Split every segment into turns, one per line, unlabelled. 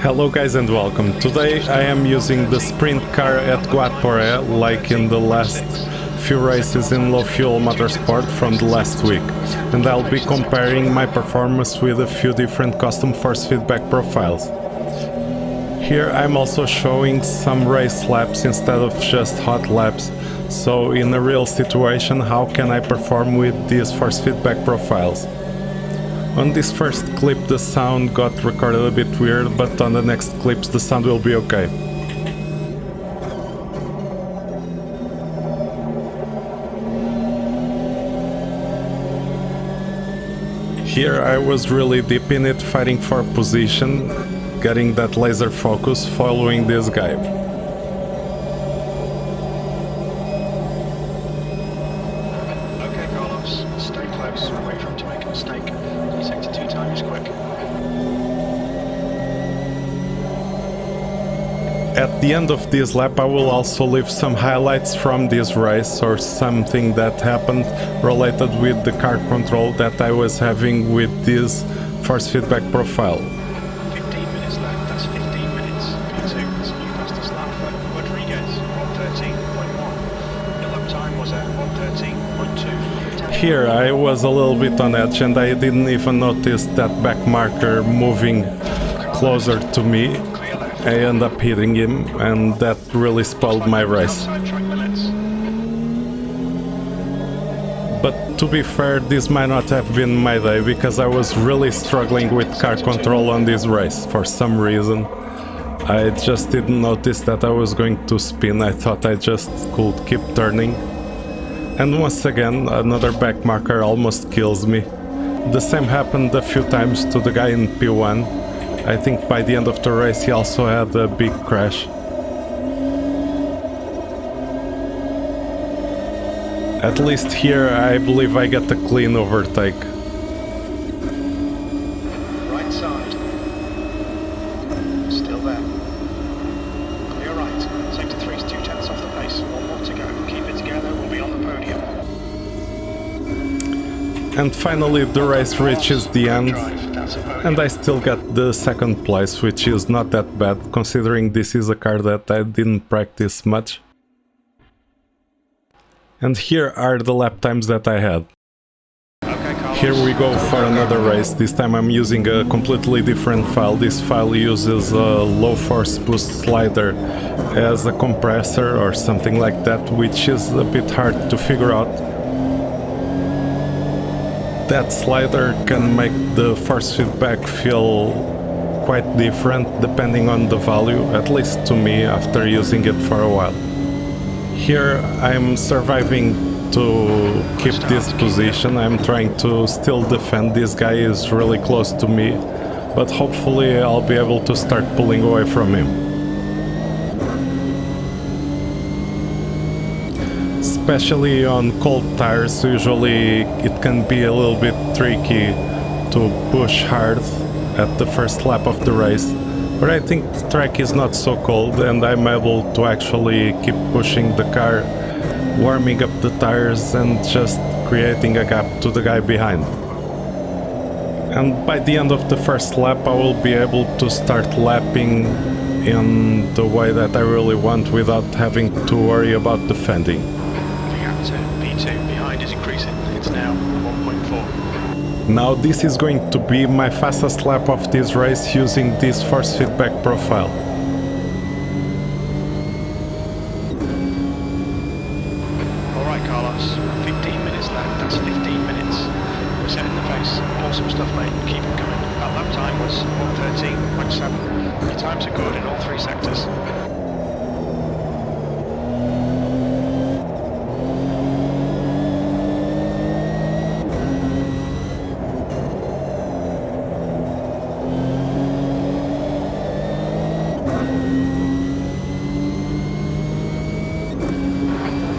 Hello guys and welcome. Today I am using the sprint car at Guaporé like in the last few races in Low Fuel Motorsport from the last week, and I'll be comparing my performance with a few different custom force feedback profiles. Here I'm also showing some race laps instead of just hot laps, so in a real situation how can I perform with these force feedback profiles. On this first clip the sound got recorded a bit weird, but on the next clips the sound will be okay. Here I was really deep in it, fighting for position, getting that laser focus, following this guy. At the end of this lap I will also leave some highlights from this race or something that happened related with the car control that I was having with this force feedback profile.
15 minutes left, that's 15 minutes. P2 is new fastest lap for Rodriguez, 1:13.1. The lap time was at 1:13.2.
Here I was a little bit on edge and I didn't even notice that back marker moving closer to me. I ended up hitting him, and that really spoiled my race. But to be fair, this might not have been my day, because I was really struggling with car control on this race for some reason. I just didn't notice that I was going to spin. I thought I just could keep turning. And once again, another back marker almost kills me. The same happened a few times to the guy in P1. I think by the end of the race he also had a big crash. At least here I believe I get a clean overtake.
Right side. Still there. Clear right. Sector 3 is 2/10 off the pace. One more to go. Keep it together, we'll be on the podium.
And finally the race reaches the end. And I still got the second place, which is not that bad, considering this is a car that I didn't practice much. And here are the lap times that I had. Here we go for another race. This time I'm using a completely different file. This file uses a low force boost slider as a compressor or something like that, which is a bit hard to figure out. That slider can make the force feedback feel quite different depending on the value, at least to me after using it for a while. Here I'm surviving to keep this position. I'm trying to still defend. This guy is really close to me, but hopefully I'll be able to start pulling away from him. Especially on cold tires, usually it can be a little bit tricky to push hard at the first lap of the race, but I think the track is not so cold and I'm able to actually keep pushing the car, warming up the tires and just creating a gap to the guy behind. And by the end of the first lap I will be able to start lapping in the way that I really want without having to worry about defending.
P2 behind is increasing. It's now 1.4.
Now this is going to be my fastest lap of this race using this force feedback profile.
Alright Carlos, 15 minutes left, that's 15 minutes. We're setting the pace. Awesome stuff mate, keep it coming. That lap time was 1:13.7. Your times are good in all three sectors.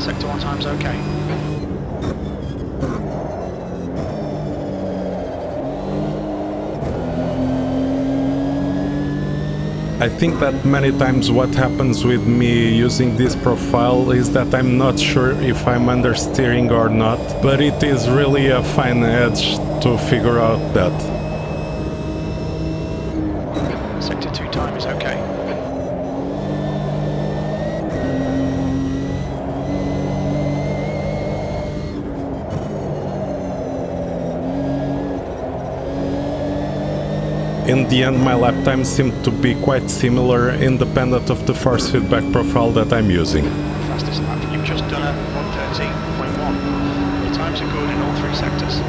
Sector 1 time's okay.
I think that many times what happens with me using this profile is that I'm not sure if I'm understeering or not, but it is really a fine edge to figure out that.
Sector 2 time is okay.
In the end, my lap times seem to be quite similar, independent of the force feedback profile that I'm using.
Fastest lap, you've just done a 1:13.1. Your times are good in all 3 sectors.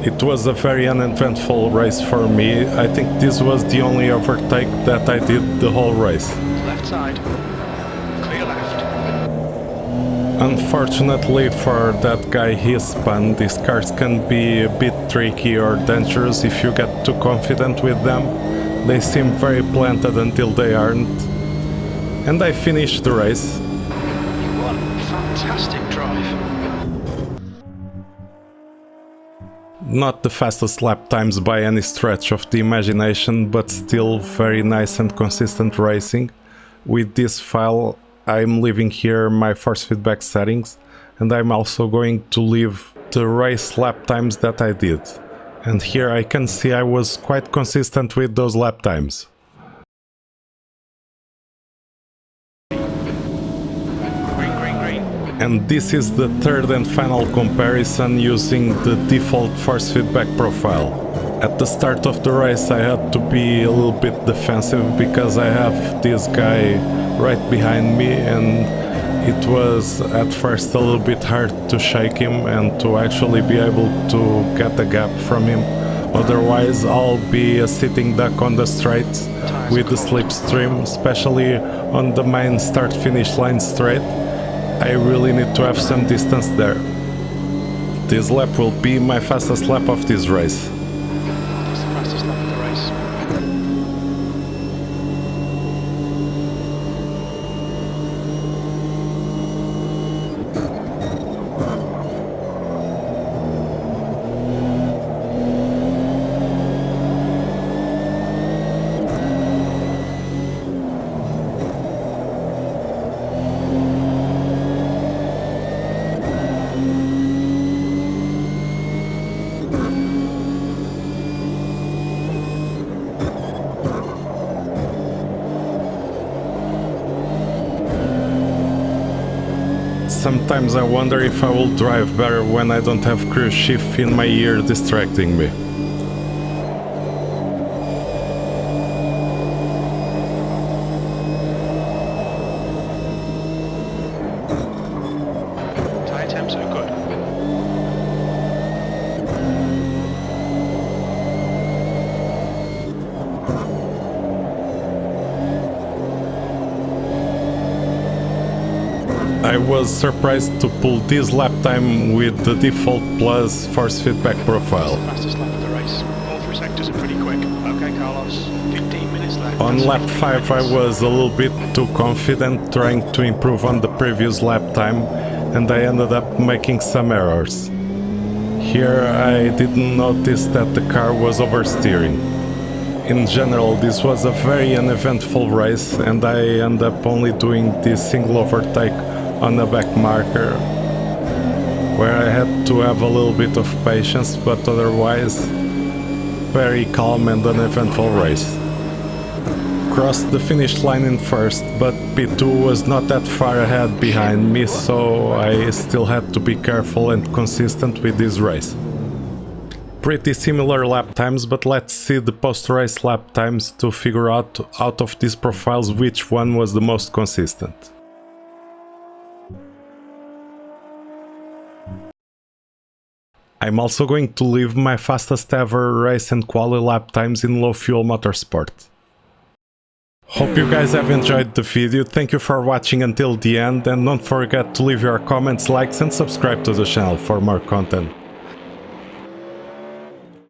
It was a very uneventful race for me. I think this was the only overtake that I did the whole race.
Left side, clear left.
Unfortunately for that guy he spun, these cars can be a bit tricky or dangerous if you get too confident with them. They seem very planted until they aren't. And I finished the race.
What a fantastic drive.
Not the fastest lap times by any stretch of the imagination, but still very nice and consistent racing. With this file I'm leaving here my force feedback settings, and I'm also going to leave the race lap times that I did. And here I can see I was quite consistent with those lap times.
Green, green, green.
And this is the third and final comparison using the default force feedback profile. At the start of the race I had to be a little bit defensive because I have this guy right behind me, and it was at first a little bit hard to shake him and to actually be able to get a gap from him. Otherwise I'll be a sitting duck on the straights with the slipstream, especially on the main start-finish line straight. I really need to have some distance there. This lap will be my fastest lap of this race.
That's the fastest lap of the race.
Sometimes I wonder if I will drive better when I don't have cruise shift in my ear distracting me.
Tyre temps are good.
I was surprised to pull this lap time with the default plus force feedback profile.
Fastest lap of the race. All 3 sectors are pretty quick. Okay, Carlos, 15 minutes left.
On
That's
lap
15
5 I
minutes.
was a little bit too confident, trying to improve on the previous lap time, and I ended up making some errors. Here I didn't notice that the car was oversteering. In general, this was a very uneventful race, and I ended up only doing this single overtake on a back marker, where I had to have a little bit of patience, but otherwise very calm and uneventful race. Crossed the finish line in first, but P2 was not that far ahead behind me, so I still had to be careful and consistent with this race. Pretty similar lap times, but let's see the post-race lap times to figure out of these profiles which one was the most consistent. I'm also going to leave my fastest ever race and quali lap times in Low Fuel Motorsport. Hope you guys have enjoyed the video, thank you for watching until the end, and don't forget to leave your comments, likes and subscribe to the channel for more content.